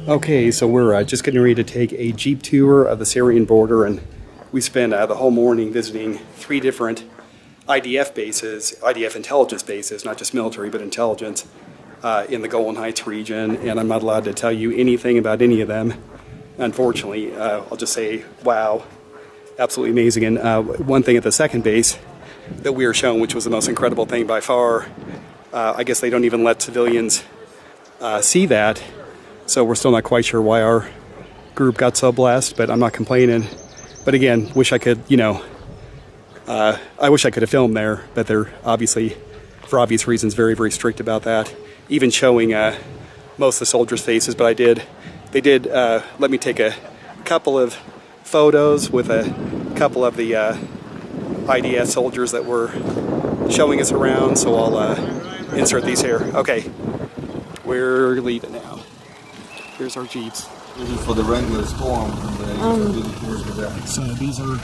Okay, so we're just getting ready to take a Jeep tour of the Syrian border, and we spent the whole morning visiting 3 different IDF bases, IDF intelligence bases, not just military, but intelligence, in the Golan Heights region, and I'm not allowed to tell you anything about any of them. Unfortunately, I'll just say, wow, absolutely amazing. And one thing at the second base that we were shown, which was the most incredible thing by far, I guess they don't even let civilians see that. So we're still not quite sure why our group got so blessed, but I'm not complaining. But again, wish I could, I wish I could have filmed there, but they're obviously, for obvious reasons, very, very strict about that. Even showing most of the soldiers' faces, but they did let me take a couple of photos with a couple of the IDF soldiers that were showing us around, so I'll insert these here. Okay, we're leaving now. Here's our Jeeps. This is for the regular storm. So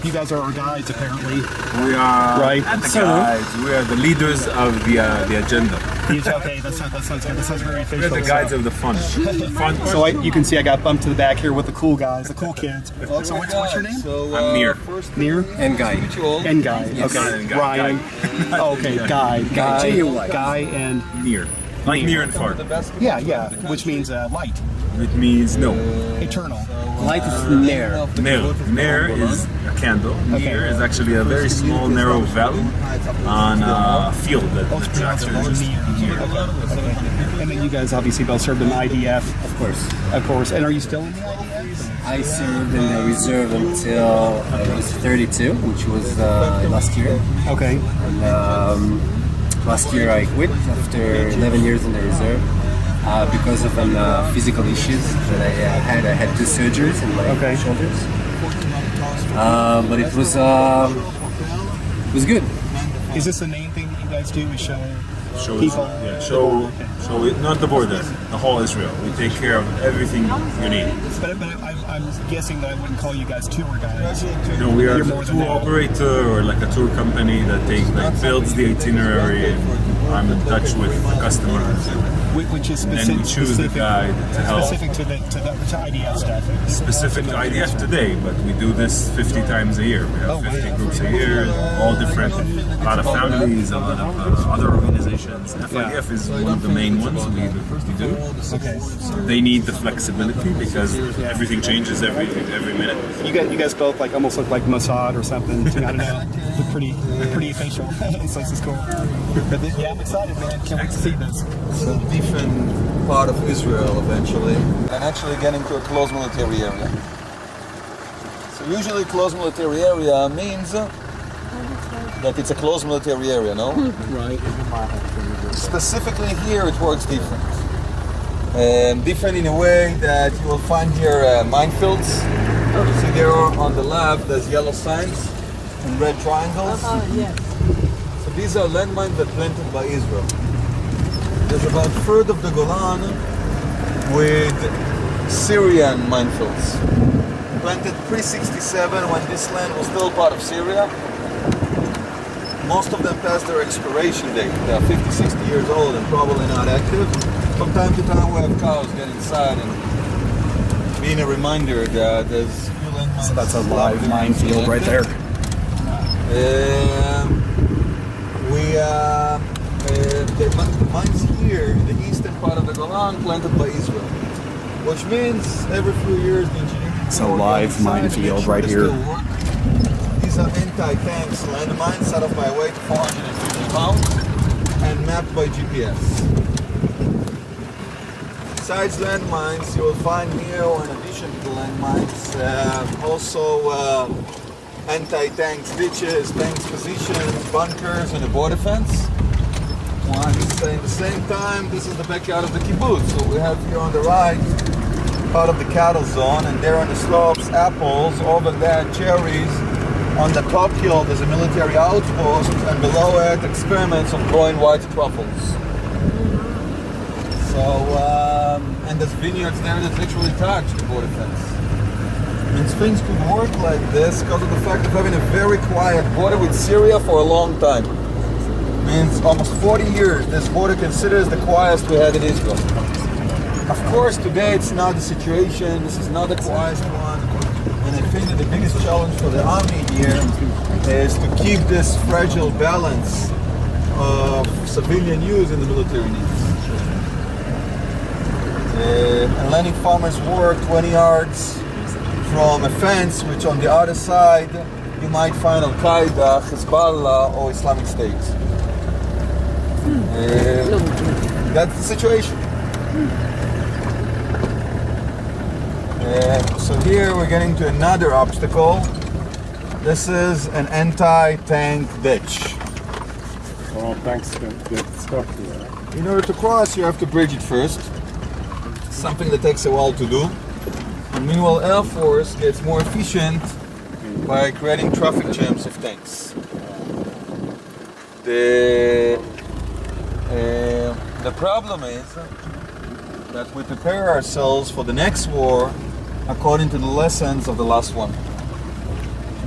you guys are our guides, apparently. We are right. Not the guides. We are the leaders of the agenda. Okay, that sounds good. That sounds very official. We're the guides of the fun. So you can see I got bumped to the back here with the cool guys, the cool kids. So what's your name? I'm Nir. Nir? And Guy. And Guy. Yes. Okay. And Guy. Ryan. Oh, okay. Guy and Nir. Like near and far. Yeah. Which means light. It means no. Eternal. Light is Ner. Ner is a candle. Ner is actually a very small, narrow valley on a field that tractors And then you guys obviously both served in the IDF. Of course. And are you still in the IDF? I served in the reserve until I was 32, which was last year. Okay. And last year I quit after 11 years in the reserve because of physical issues that I had. I had 2 surgeries in my shoulders. But it was good. Is this the main thing that you guys do? Is show people? Yeah, show not the border, the whole Israel. We take care of everything you need. But I'm guessing that I wouldn't call you guys tour guys. No, we are a tour operator or like a tour company that builds the itinerary. I'm in touch with the customers. Which is specific. Then we choose the guide to help. Specific to IDF stuff. Specific to IDF today, but we do this 50 times a year. We have 50 groups a year, all different, a lot of families, a lot of other organizations. FIDF is one of the main ones we do. Okay. So they need the flexibility because everything changes every minute. You guys both almost look like Mossad or something. I don't know. Look pretty official. So this is cool. But yeah, I'm excited, man. Can't wait to see this. So different part of Israel eventually, and actually getting to a closed military area. So usually closed military area means that it's a closed military area, no? Right. Specifically here it works different. Different in a way that you will find here minefields. You see there on the left there's yellow signs and red triangles. Yes. So these are landmines that planted by Israel. There's about a third of the Golan with Syrian minefields. Planted pre-67 when this land was still part of Syria. Most of them passed their expiration date. They are 50, 60 years old and probably not active. From time to time we have cows get inside and being a reminder that there's few landmines. So that's a live minefield right there. The mines here in the eastern part of the Golan planted by Israel, which means every few years the engineering. It's a live minefield right here. These are anti-tanks landmines out of my weight 450 pounds and mapped by GPS. Besides landmines, you will find here, in addition to the landmines, also anti-tanks ditches, tanks positions, bunkers, and a border fence. At the same time, this is the backyard of the kibbutz. So we have here on the right part of the cattle zone, and there on the slopes, apples, over there, cherries. On the top hill, there's a military outpost, and below it, experiments of growing white truffles. So, and there's vineyards there that literally touch the border fence. Means things could work like this because of the fact of having a very quiet border with Syria for a long time. Means almost 40 years this border considers the quietest we had in Israel. Of course, today it's not the situation. This is not the quietest one. And I think that the biggest challenge for the army here is to keep this fragile balance of civilian use and the military needs. And letting farmers work 20 yards from a fence, which on the other side you might find Al-Qaeda, Hezbollah, or Islamic State. That's the situation. So here we're getting to another obstacle. This is an anti-tank ditch. All tanks get stuck here. In order to cross, you have to bridge it first. Something that takes a while to do. And meanwhile, Air Force gets more efficient by creating traffic jams of tanks. The problem is that we prepare ourselves for the next war according to the lessons of the last one.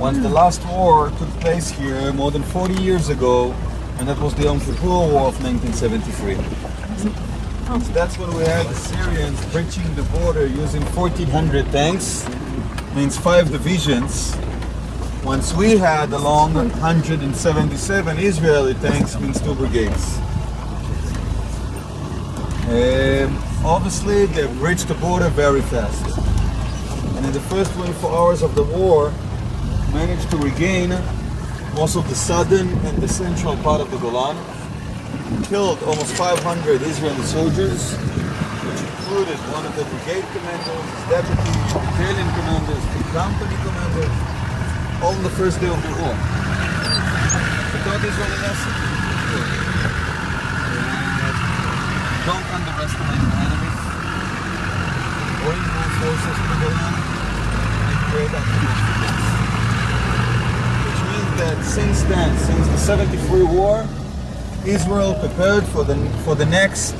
Once the last war took place here more than 40 years ago, and that was the Yom Kippur War of 1973. So that's when we had the Syrians breaching the border using 1,400 tanks, means 5 divisions. Once we had along 177 Israeli tanks, means 2 brigades. Obviously, they breached the border very fast. And in the first 24 hours of the war, managed to regain most of the southern and the central part of the Golan, killed almost 500 Israeli soldiers, which included one of the brigade commanders, his deputy, battalion commanders, the company commanders, all on the first day of the war. Without Israeli lesson. Don't underestimate the enemy. Or more forces to the Golan and create activities. Which means that since then, since the 73 war, Israel prepared for the next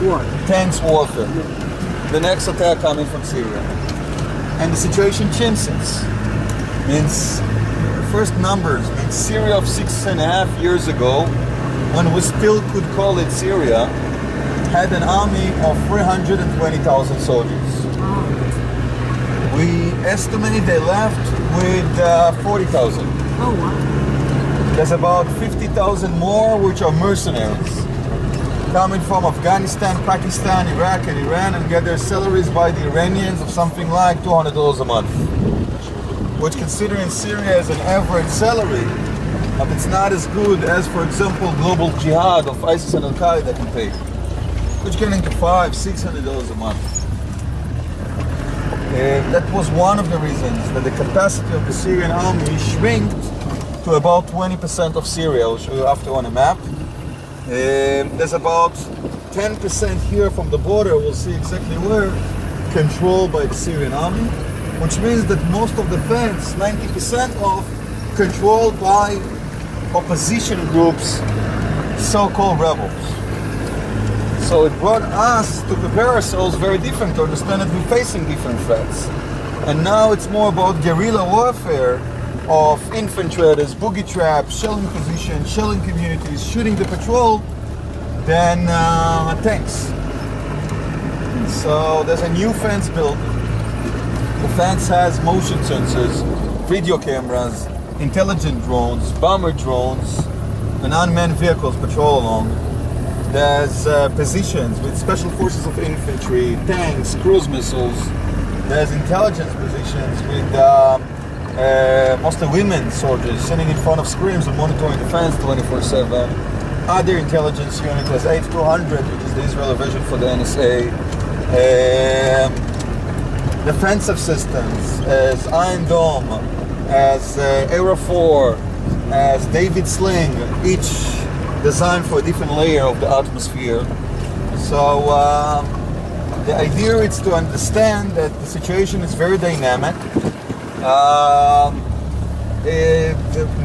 war, tanks warfare, the next attack coming from Syria. And the situation changed since. Means the first numbers, means Syria of 6.5 years ago, when we still could call it Syria, had an army of 320,000 soldiers. We estimate they left with 40,000. Oh, wow. There's about 50,000 more which are mercenaries coming from Afghanistan, Pakistan, Iraq and Iran and get their salaries by the Iranians of something like $200 a month. Which considering Syria as an average salary, but it's not as good as, for example, global jihad of ISIS and Al-Qaeda can pay. Which getting to $500-600 a month. That was one of the reasons that the capacity of the Syrian army shrinked to about 20% of Syria. I'll show you after on a map. There's about 10% here from the border, we'll see exactly where, controlled by the Syrian army, which means that most of the fence, 90% of, controlled by opposition groups, so-called rebels. So it brought us to prepare ourselves very different, to understand that we're facing different threats. And now it's more about guerrilla warfare of infiltrators, boogie traps, shelling positions, shelling communities, shooting the patrol, than tanks. So there's a new fence built. The fence has motion sensors, video cameras, intelligent drones, bomber drones, and unmanned vehicles patrol along. There's positions with special forces of infantry, tanks, cruise missiles. There's intelligence positions with mostly women soldiers sitting in front of screens and monitoring the fence 24/7. Other intelligence unit has 8200, which is the Israeli version for the NSA. Defensive systems as Iron Dome, as Era 4, as David Sling, each designed for a different layer of the atmosphere. So the idea is to understand that the situation is very dynamic.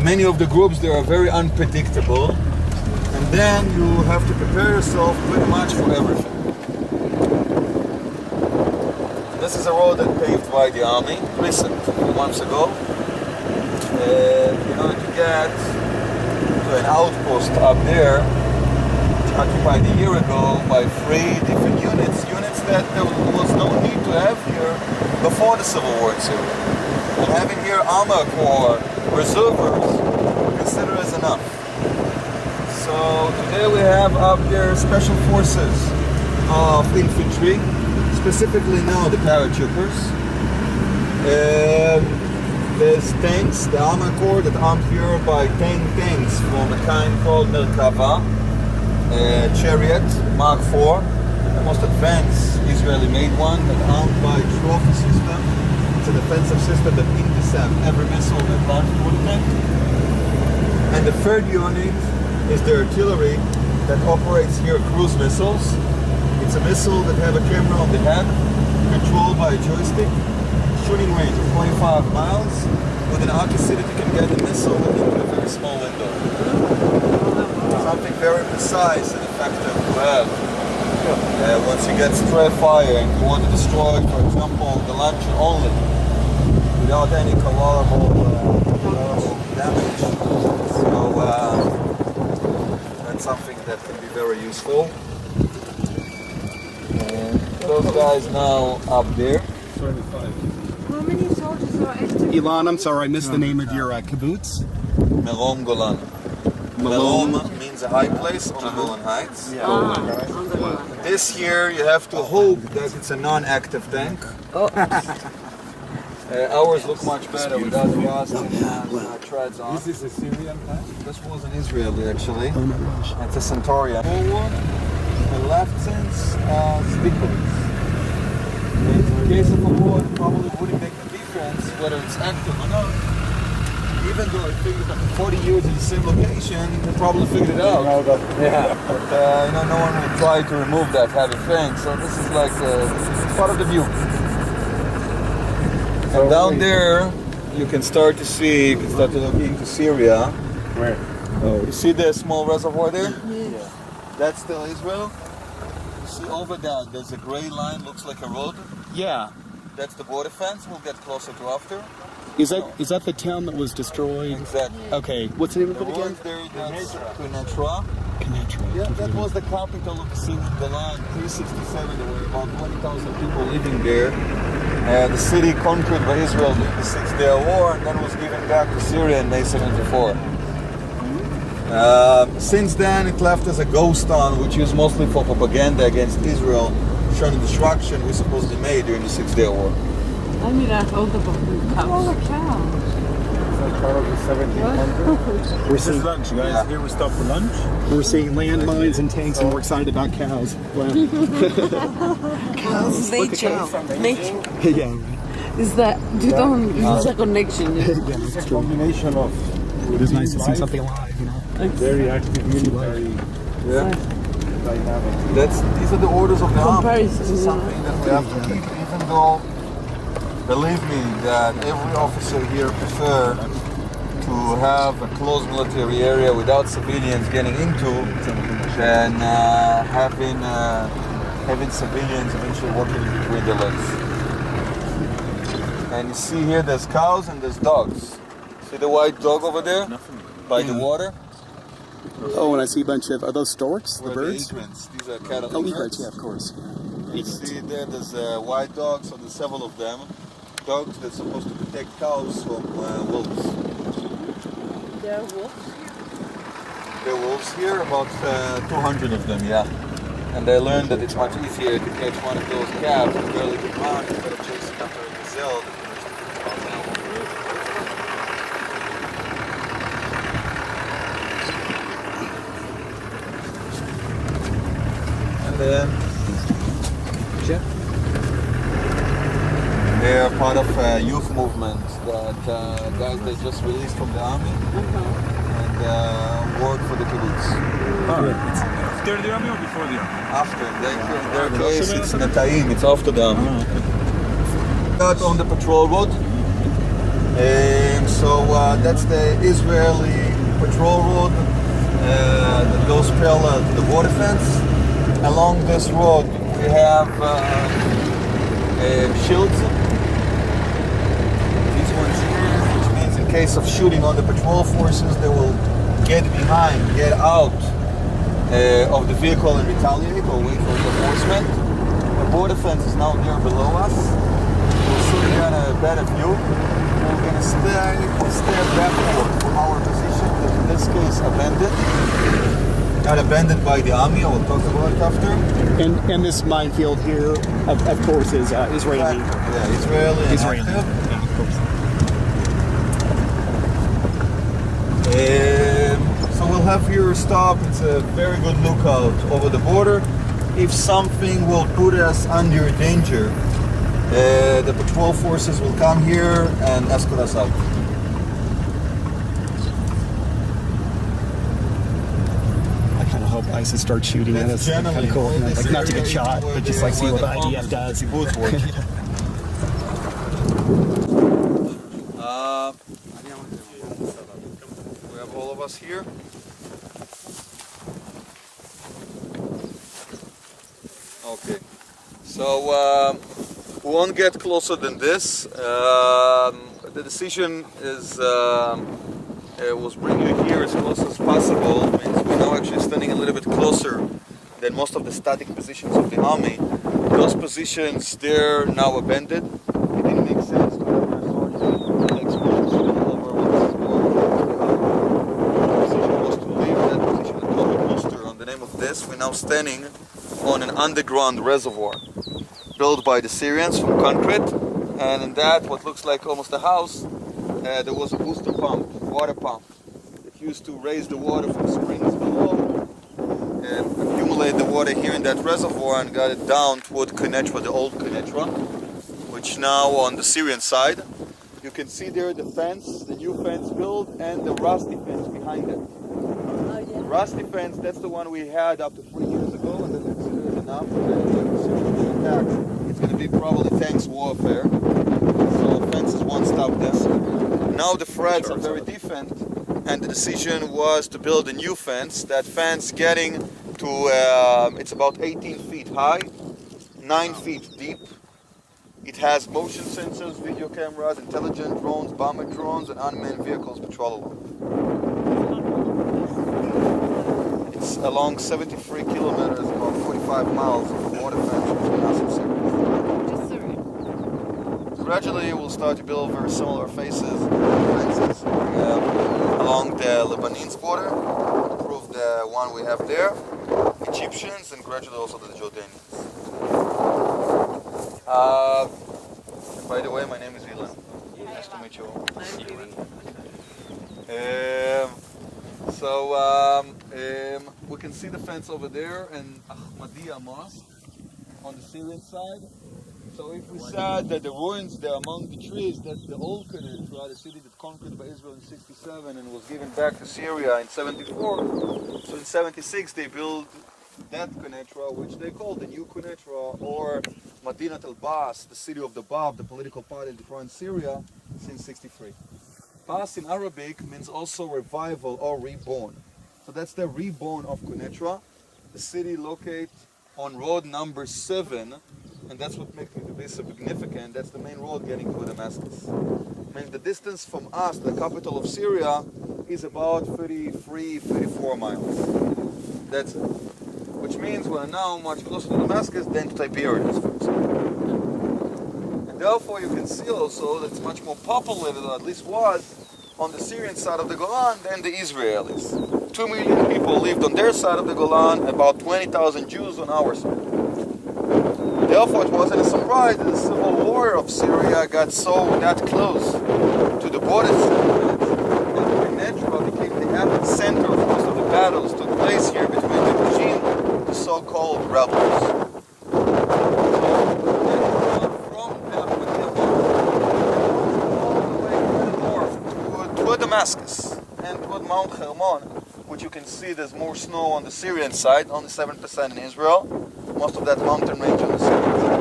Many of the groups there are very unpredictable, and then you have to prepare yourself pretty much for everything. This is a road that paved by the army, recent, a few months ago. In order to get to an outpost up there, occupied a year ago by 3 different units that there was no need to have here before the Civil War too. And having here armor corps, reservists, consider as enough. So today we have up there special forces of infantry, specifically now the paratroopers. There's tanks, the armor corps that armed here by 10 tanks from a kind called Merkava, Chariot Mark IV, the most advanced Israeli-made one, that armed by trophy system. It's a defensive system that intercepts every missile that launches through the tank. And the third unit is the artillery that operates here cruise missiles. It's a missile that have a camera on the head, controlled by a joystick, shooting range of 25 miles, with an accuracy that you can get the missile into a very small window. Something very precise and effective to have. Once you get stray fire and you want to destroy, for example, the launcher only, without any collateral damage. So that's something that can be very useful. And those guys now up there. How many soldiers are active? Elon, I'm sorry, I missed the name of your kibbutz. Merom Golan. Merom means a high place on the Golan Heights. On the Golan. This here you have to hope that it's a non-active tank. Ours look much better without the rust and treads on. This is a Syrian tank? This was an Israeli actually. Oh my gosh. It's a Centaurian. Forward, the left sense stickers. In case of a war, it probably wouldn't make a difference whether it's active or not. Even though I figured that for 40 years in the same location, they probably figured it out. Yeah. But no one will try to remove that heavy thing. So this is like it's part of the view. And down there, you can start to see, you can start to look into Syria. Where? You see the small reservoir there? Yeah. That's still Israel. You see over that, there's a gray line, looks like a road. Yeah. That's the border fence. We'll get closer to after. Is that the town that was destroyed? Exactly. Okay. What's the name of The it again? ones there, that's Quneitra. Canatra. Yeah, that was the capital of the city of Golan. 367, there were about 20,000 people living there. The city conquered by Israel in the Six-Day War and then was given back to Syria in May 74. Since then, it left as a ghost town, which used mostly for propaganda against Israel, showing the destruction we supposedly made during the Six-Day War. I mean, I hold the cows. All the cows. Is that part of the 1700s? We're This is seeing, lunch, guys. Here we stop for lunch. we're seeing landmines and tanks, and we're excited about cows. Wow. Cows. Look at Nature. cows. Nature. Yeah. Is that, you don't, it's a connection. It's a combination of It is nice to see something alive, you know. very active military Yeah. dynamics. These are the orders of the army. Comparison, This is something that we have to keep, even though, believe me, that every officer here prefer to have a closed military area without civilians getting into than having civilians eventually walking in between their legs. And you see here there's cows and there's dogs. See the white dog over there by the water? Oh, and I see a bunch of, are those storks? The Where birds? egrets. These are cattle Oh, egrets. egrets, yeah, of course. You see there's white dogs, so there's several of them. Dogs that's supposed to protect cows from wolves. There are wolves. There are wolves here, about 200 of them, yeah. And they learned that it's much easier to catch one of those calves and barely get around instead of chasing after a gazelle that can reach 50 miles an hour. And then they are part of a youth movement that guys they just released from the army and work for the kibbutz. After the army or before the army? After, in their case, it's Nataim, it's after the army. Out on the patrol road. So that's the Israeli patrol road that goes parallel to the border fence. Along this road, we have shields. These ones here, which means in case of shooting on the patrol forces, they will get behind, get out of the vehicle and retaliate or wait for reinforcement. The border fence is now there below us. We'll see again a better view. We're going to stay backward from our position, that in this case abandoned. Not abandoned by the army, I will talk about it after. And this minefield here, of course, is Israeli. Yeah, Israeli. And Israeli. active. Yeah, of course. So we'll have here a stop. It's a very good lookout over the border. If something will put us under danger, the patrol forces will come here and escort us out. I kind of hope ISIS starts shooting at us. Kind of cool. You know, like not to get shot, but just like see what the IDF does. We have all of us here. Okay, so we won't get closer than this. The decision is was bring you here as close as possible. It means we're now actually standing a little bit closer than most of the static positions of the army. Those positions, they're now abandoned. It didn't make sense to have our soldiers and explosives over what's the decision was to leave that position and go a bit closer. On the name of this, we're now standing on an underground reservoir built by the Syrians from concrete, and in that, what looks like almost a house, there was a booster pump, water pump, that used to raise the water from springs below and accumulate the water here in that reservoir and got it down toward Quneitra, the old Quneitra, which now on the Syrian side. You can see there the fence, the new fence built, and the rusty fence behind it. The rusty fence, that's the one we had up to 3 years ago, and that's considered enough. It's going to be probably tanks warfare, so fences won't stop this. Now the threats are very different, and the decision was to build a new fence. That fence getting to, it's about 18 feet high, 9 feet deep. It has motion sensors, video cameras, intelligent drones, bomber drones, and unmanned vehicles patrol along. It's along 73 kilometers, about 45 miles of the water fence between us and Syria. Gradually, we'll start to build very similar fences along the Lebanese border, improve the one we have there, Egyptians, and gradually also the Jordanians. And by the way, my name is Golan. Nice to meet you all. We can see the fence over there and Ahmadiyya Mosque on the Syrian side. So if we said that the ruins there among the trees, that's the old Quneitra, the city that conquered by Israel in 67 and was given back to Syria in 74. So in 76 they built that Quneitra, which they called the new Quneitra, or Madinat al-Bas, the city of the Bab, the political party in current Syria, since 63. Bas in Arabic means also revival or reborn. So that's the reborn of Quneitra, the city located on road number 7, and that's what makes it be so significant. That's the main road getting to Damascus. I mean, the distance from us, the capital of Syria, is about 33, 34 miles. That's it. Which means we're now much closer to Damascus than to Tiberias, for example. And therefore you can see also that it's much more populated, or at least was, on the Syrian side of the Golan than the Israelis. 2 million people lived on their side of the Golan, about 20,000 Jews on our side. Therefore, it wasn't a surprise that the civil war of Syria got that close to the borders, and Quneitra became the epicenter of most of the battles took place here between the regime and the so-called rebels. From the Ahmadiyya all the way to the north toward Damascus and toward Mount Hermon, which you can see there's more snow on the Syrian side, only 7% in Israel. Most of that mountain range on the Syrian side.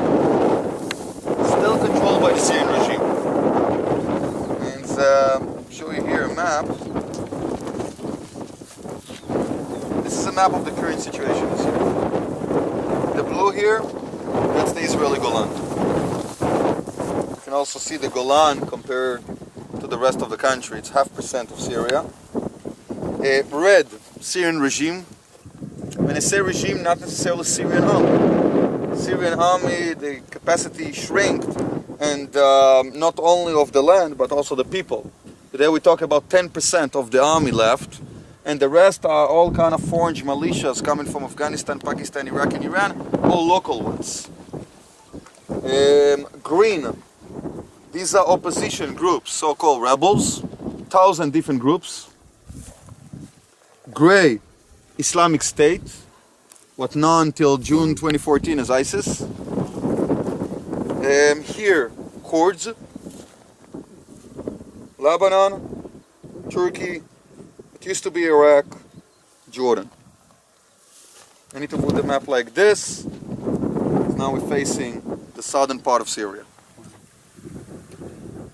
Still controlled by the Syrian regime. And I'll show you here a map. This is a map of the current situation in Syria. The blue here, that's the Israeli Golan. You can also see the Golan compared to the rest of the country. It's 0.5% of Syria. Red, Syrian regime. When I say regime, not necessarily Syrian army. Syrian army, the capacity shrinked, and not only of the land, but also the people. Today we talk about 10% of the army left, and the rest are all kind of foreign militias coming from Afghanistan, Pakistan, Iraq, and Iran, all local ones. Green, these are opposition groups, so-called rebels, 1,000 different groups. Gray, Islamic State, what known until June 2014 as ISIS. Here, Kurds, Lebanon, Turkey, it used to be Iraq, Jordan. I need to put the map like this. Now we're facing the southern part of Syria.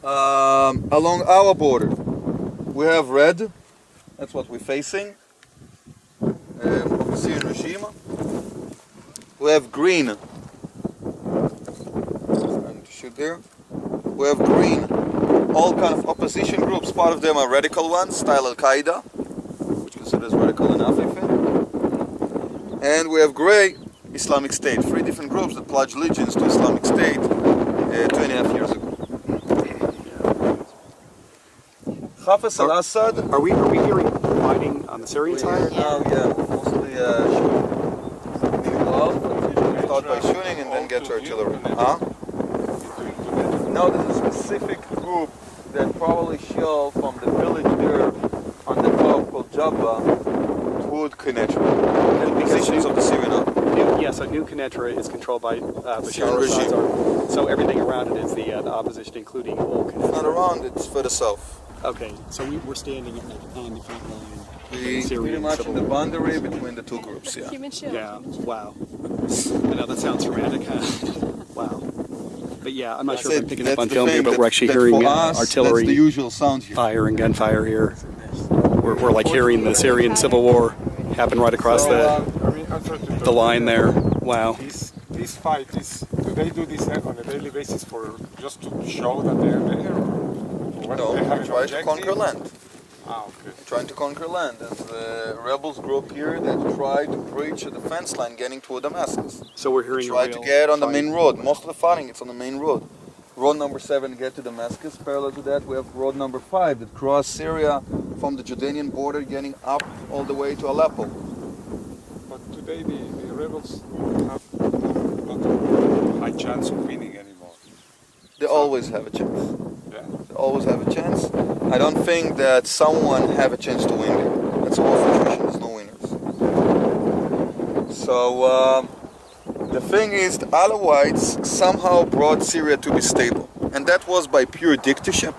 Along our border, we have red, that's what we're facing, of the Syrian regime. We have green, and shoot there. We have green, all kind of opposition groups. Part of them are radical ones, style Al-Qaeda, which considers radical enough, I think. And we have gray, Islamic State, 3 different groups that pledged allegiance to Islamic State 2.5 years ago. Hafez al-Assad. Are we hearing fighting on the Syrian side? Now, yeah, mostly shooting. Start by shooting and then get to artillery. Huh? No, there's a specific group that probably shelled from the village there on the top called Jabba toward Quneitra. The positions of the Syrian army. Yes, so New Quneitra is controlled by Bashar Syrian al-Assad's regime. army. So everything around it is the opposition, including Old It's not Quneitra. around, it's further south. Okay, so we're standing on the front line. Pretty Syrian much civil in the war. boundary between the two groups, yeah. Human shield. Yeah, wow. I know that sounds dramatic, huh? Wow. But yeah, I'm not sure if I'm picking up on film here, but we're actually hearing artillery That's the usual sound here. fire and gunfire here. We're like hearing the Syrian civil war happen right across the line there. Wow. This fight is. Do they do this on a daily basis for just to show that they're there? Or No, they have we're an trying to objective? conquer land. Ah, okay. We're trying to conquer land. There's a rebels group here that try to breach a defense line getting toward Damascus. So we're hearing Try a to real get on the fight. main road. Most of the fighting, it's on the main road. Road number 7 get to Damascus. Parallel to that, we have road number 5 that cross Syria from the Jordanian border, getting up all the way to Aleppo. But today the rebels have not a high chance of winning anymore. They always have a chance. Yeah. They always have a chance. I don't think that someone have a chance to win there. That's a war situation. There's no winners. So the thing is, the Alawites somehow brought Syria to be stable, and that was by pure dictatorship.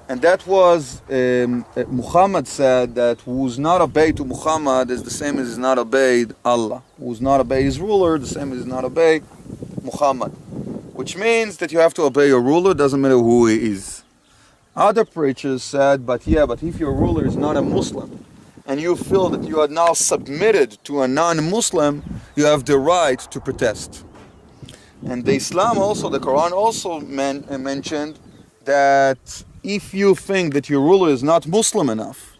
And that was Muhammad said that who's not obeyed to Muhammad is the same as is not obeyed Allah. Who's not obeyed his ruler, the same as is not obeyed Muhammad. Which means that you have to obey your ruler, doesn't matter who he is. Other preachers said, but if your ruler is not a Muslim, and you feel that you are now submitted to a non-Muslim, you have the right to protest. And the Islam also, the Quran also mentioned that if you think that your ruler is not Muslim enough,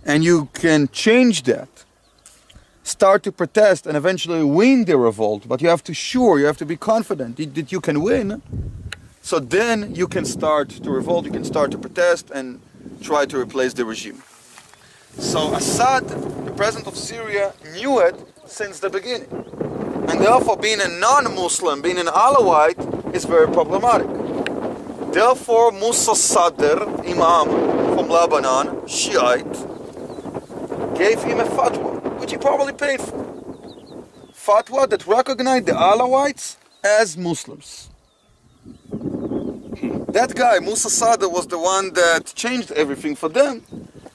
and you can change that, start to protest and eventually win the revolt, but you have to be confident that you can win, so then you can start to revolt, you can start to protest and try to replace the regime. So Assad, the president of Syria, knew it since the beginning. And therefore being a non-Muslim, being an Alawite, is very problematic. Therefore Musa Sadr, Imam from Lebanon, Shiite, gave him a fatwa, which he probably paid for. Fatwa that recognized the Alawites as Muslims. That guy, Musa Sadr, was the one that changed everything for them.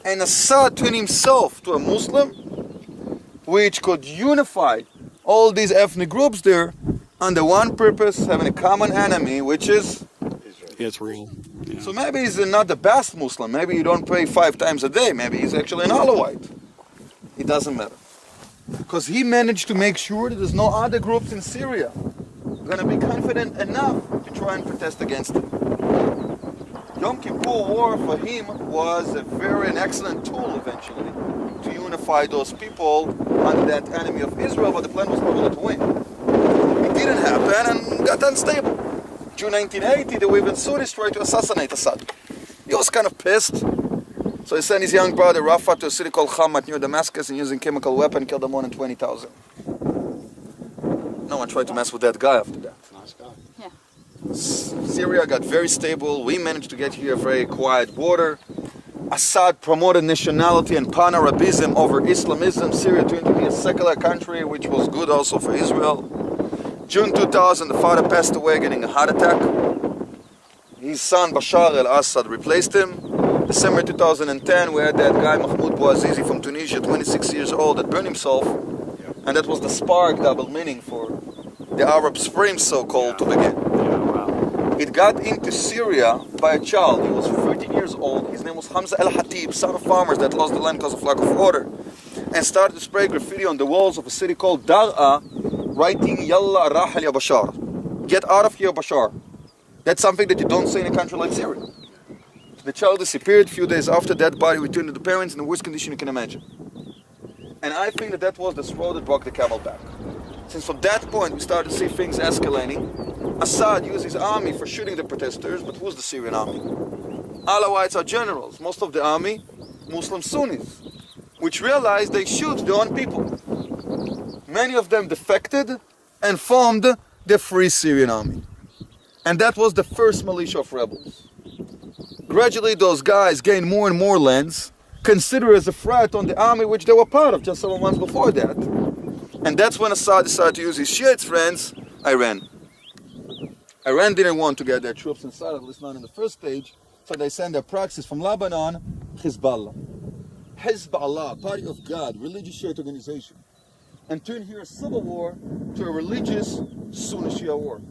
And Assad turned himself to a Muslim, which could unify all these ethnic groups there under one purpose, having a common enemy, which is Israel. Yeah. So maybe he's not the best Muslim. Maybe you don't pray 5 times a day. Maybe he's actually an Alawite. It doesn't matter. Because he managed to make sure that there's no other groups in Syria going to be confident enough to try and protest against him. Yom Kippur War for him was an excellent tool eventually to unify those people under that enemy of Israel, but the plan was probably to win. It didn't happen and got unstable. June 1980, the Waven Sunnis tried to assassinate Assad. He was kind of pissed, so he sent his young brother Rafa to a city called Hamat near Damascus and using chemical weapon killed more than 20,000. No one tried to mess with that guy after that. Nice guy. Yeah. Syria got very stable. We managed to get here a very quiet border. Assad promoted nationality and pan-Arabism over Islamism. Syria turned to be a secular country, which was good also for Israel. June 2000, the father passed away getting a heart attack. His son Bashar al-Assad replaced him. December 2010, we had that guy Mahmoud Bouazizi from Tunisia, 26 years old, that burned himself. And that was the spark, double meaning, for the Arab Spring, so-called, to begin. It got into Syria by a child. He was 13 years old. His name was Hamza al-Hatib, son of farmers that lost the land because of lack of water, and started to spray graffiti on the walls of a city called Dar'a, writing Yalla Rahal ya Bashar. Get out of here, Bashar. That's something that you don't say in a country like Syria. The child disappeared. A few days after, that body returned to the parents in the worst condition you can imagine. And I think that was the straw that broke the camel back. Since from that point we started to see things escalating. Assad used his army for shooting the protesters, but who's the Syrian army? Alawites are generals, most of the army Muslim Sunnis, which realized they shoot their own people. Many of them defected and formed the Free Syrian Army. And that was the first militia of rebels. Gradually those guys gained more and more lands, considered as a threat on the army which they were part of just 7 months before that. And that's when Assad decided to use his Shiite friends, Iran. Iran didn't want to get their troops inside, at least not in the first stage, so they sent their proxies from Lebanon, Hezbollah. Hezbollah, Party of God, religious Shiite organization, and turned here a civil war to a religious Sunni-Shia war.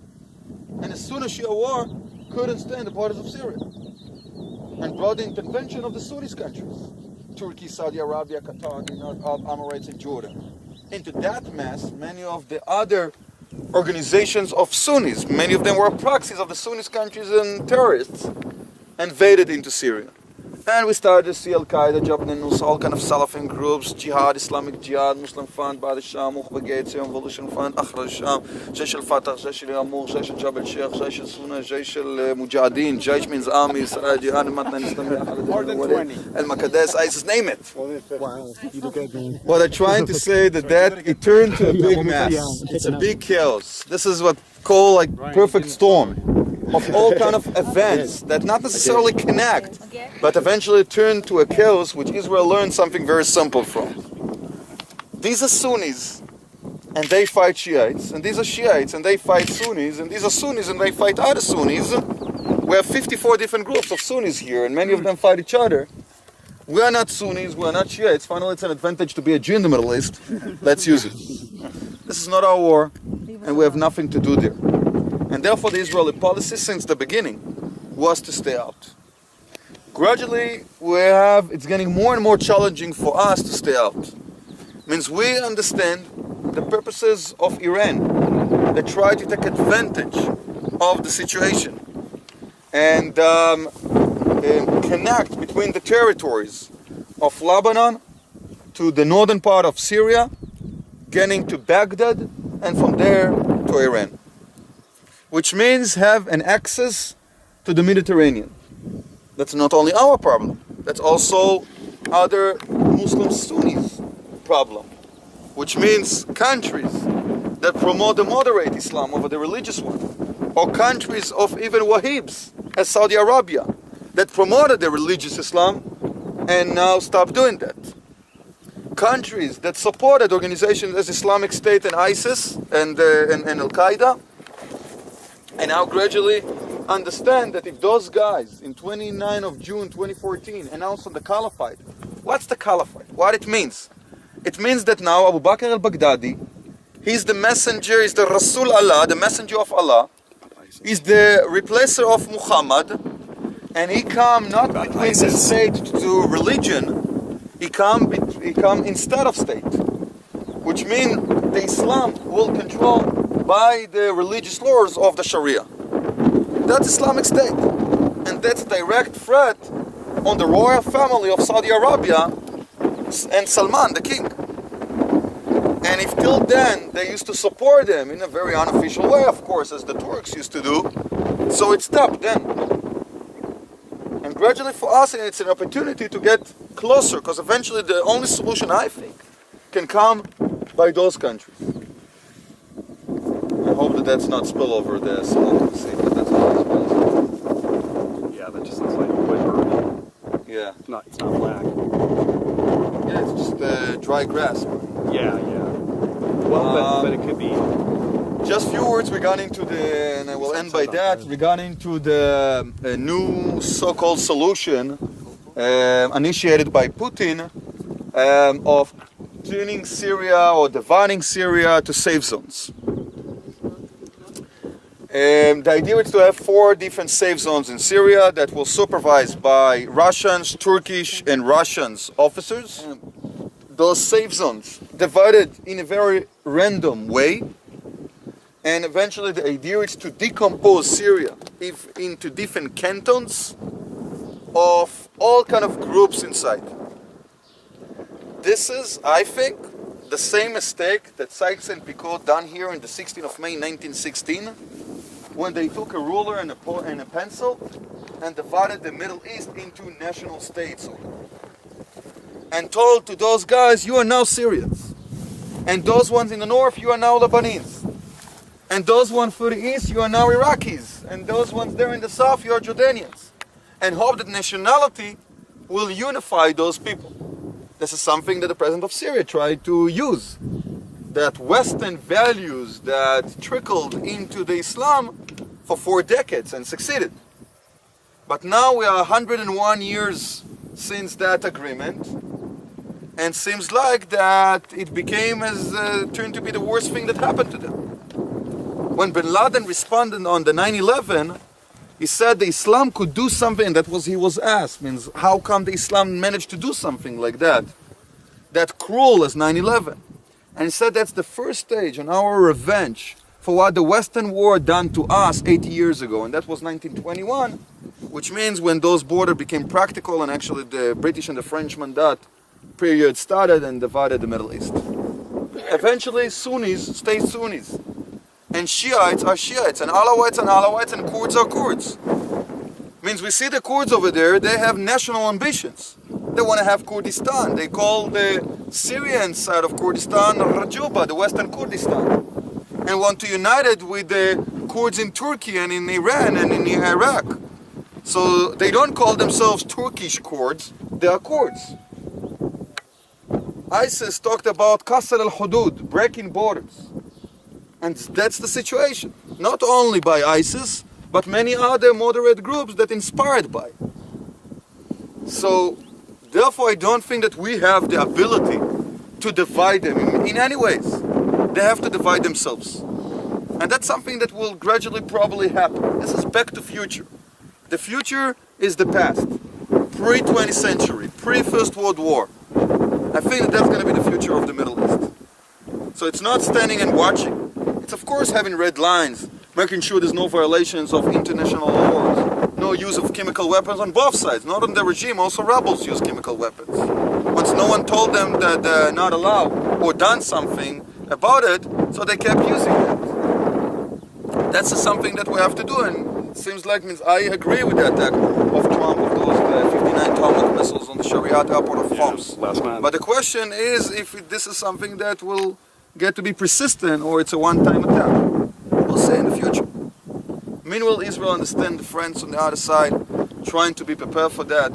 And the Sunni-Shia war couldn't stand the borders of Syria, and brought the intervention of the Sunnis countries, Turkey, Saudi Arabia, Qatar, the Arab Emirates, and Jordan. Into that mess, many of the other organizations of Sunnis, many of them were proxies of the Sunnis countries and terrorists, invaded into Syria. And we started to see Al-Qaeda, Jabhat al-Nusra, all kind of Salafin groups, Jihad, Islamic Jihad, Muslim Fund, Ba'ad al-Sham, Mukhbagate, Revolution Fund, Akhraj al-Sham, Jaysh al-Fatah, Jaysh al-Yamur, Jaysh al-Jabal Sheikh, Jaysh al-Sunnah, Jaysh al-Mujahideen, Jaysh means army, Salah Jihad, Matna Islamiyah, More than 20. Al-Maqdis, ISIS, name it. Wow, you look at me. What I'm trying to say that it turned to a big mess. It's a big chaos. This is what call like perfect storm of all kind of events that not necessarily connect, but eventually turn to a chaos which Israel learned something very simple from. These are Sunnis and they fight Shiites, and these are Shiites and they fight Sunnis, and these are Sunnis and they fight other Sunnis. We have 54 different groups of Sunnis here, and many of them fight each other. We are not Sunnis, we are not Shiites. Finally, it's an advantage to be a Jew in the Middle East. Let's use it. This is not our war, and we have nothing to do there. And therefore, the Israeli policy since the beginning was to stay out. Gradually, it's getting more and more challenging for us to stay out. Means we understand the purposes of Iran that try to take advantage of the situation and connect between the territories of Lebanon to the northern part of Syria, getting to Baghdad, and from there to Iran, which means have an access to the Mediterranean. That's not only our problem, that's also other Muslim Sunnis problem, which means countries that promote the moderate Islam over the religious one, or countries of even Wahhabis, as Saudi Arabia, that promoted the religious Islam and now stopped doing that. Countries that supported organizations as Islamic State and ISIS and Al-Qaeda, and now gradually understand that if those guys in 29 of June 2014 announced on the Caliphate, what's the Caliphate? What it means? It means that now Abu Bakr al-Baghdadi, he's the messenger, he's the Rasul Allah, the messenger of Allah, he's the replacer of Muhammad, and he come not between the state to religion, he come instead of state, which means the Islam will control by the religious laws of the Sharia. That's Islamic State, and that's a direct threat on the royal family of Saudi Arabia and Salman, the king. And if till then they used to support them in a very unofficial way, of course, as the Turks used to do, so it stopped then. And gradually for us, it's an opportunity to get closer, because eventually the only solution, I think, can come by those countries. I hope that that's not spill over the smoke, but that's what it smells. Yeah, that just looks like wood burning. Yeah. It's not black. Yeah, it's just dry grass. Yeah, yeah. Well, but it could be. Just few words regarding to the, and I will end by that, regarding to the new so-called solution initiated by Putin of turning Syria or dividing Syria to safe zones. The idea is to have 4 different safe zones in Syria that will supervised by Russians, Turkish and Russians officers. Those safe zones divided in a very random way, and eventually the idea is to decompose Syria into different cantons of all kind of groups inside. This is, I think, the same mistake that Sykes and Picot done here in the 16th of May 1916, when they took a ruler and a pencil and divided the Middle East into national states, and told to those guys, you are now Syrians, and those ones in the north, you are now Lebanese, and those ones for the east, you are now Iraqis, and those ones there in the south, you are Jordanians, and hope that nationality will unify those people. This is something that the president of Syria tried to use, that Western values that trickled into the Islam for 4 decades and succeeded. But now we are 101 years since that agreement, and seems like that it became turned to be the worst thing that happened to them. When Bin Laden responded on the 9/11, he said the Islam could do something, that was he was asked, means how come the Islam managed to do something like that cruel as 9/11? And he said that's the first stage in our revenge for what the Western war done to us 80 years ago, and that was 1921, which means when those borders became practical and actually the British and the French Mandate period started and divided the Middle East. Eventually Sunnis stay Sunnis, and Shiites are Shiites, and Alawites are Alawites, and Kurds are Kurds. Means we see the Kurds over there, they have national ambitions. They want to have Kurdistan. They call the Syrian side of Kurdistan Rajuba, the Western Kurdistan, and want to unite it with the Kurds in Turkey and in Iran and in Iraq. So they don't call themselves Turkish Kurds, they are Kurds. ISIS talked about Qasr al-Hudud, breaking borders. And that's the situation. Not only by ISIS, but many other moderate groups that inspired by. So, therefore I don't think that we have the ability to divide them in any ways. They have to divide themselves. And that's something that will gradually probably happen. This is back to future. The future is the past. Pre-20th century, pre-First World War. I think that that's going to be the future of the Middle East. So it's not standing and watching. It's of course having red lines, making sure there's no violations of international laws, no use of chemical weapons on both sides. Not on the regime, also rebels use chemical weapons. Once no one told them that they're not allowed or done something about it, so they kept using it. That's something that we have to do, and it seems like means I agree with the attack of Trump of those 59 Tomahawk missiles on the Shariat airport of Homs. Last month. But the question is if this is something that will get to be persistent or it's a one-time attack. We'll see in the future. Meanwhile, Israel understands the friends on the other side, trying to be prepared for that,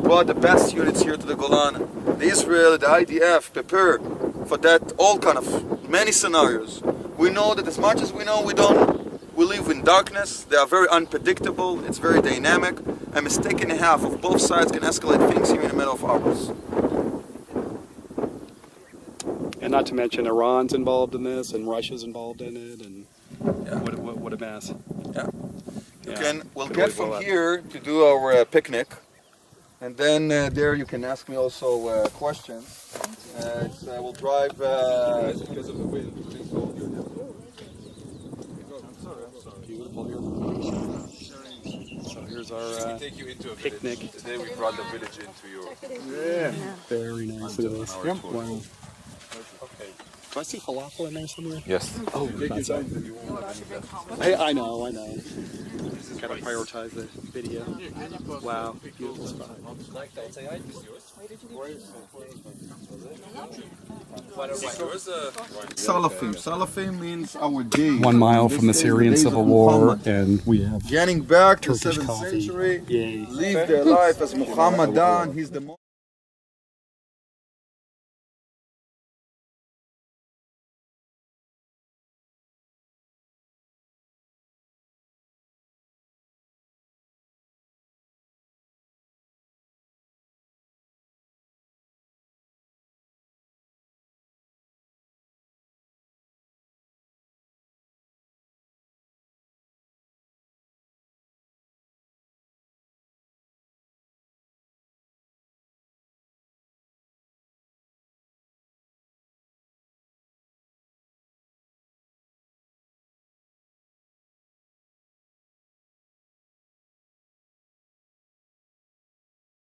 brought the best units here to the Golan. The Israel, the IDF, prepare for that, all kind of many scenarios. We know that as much as we know, we live in darkness. They are very unpredictable, it's very dynamic. A mistake and a half of both sides can escalate things here in a matter of hours. And not to mention Iran's involved in this, and Russia's involved in it, and Yeah. what a mess. Yeah. Yeah. We'll Could get always from blow up. here to do our picnic, and then there you can ask me also questions. We'll drive. Because of the wind. Beautiful here. So here's our Take you into a picnic. village. Today we brought the village into your Very nice. Look at this. our tour. Wow. Okay. Do I see falafel in there somewhere? Yes. Oh, that's right. I know. Gotta prioritize the video. Wow, beautiful spot. Salafim means our day. 1 mile from the Syrian civil war, and we have Getting back to Turkish 7th coffee. century, Yay. live their life as Muhammadan. He's the most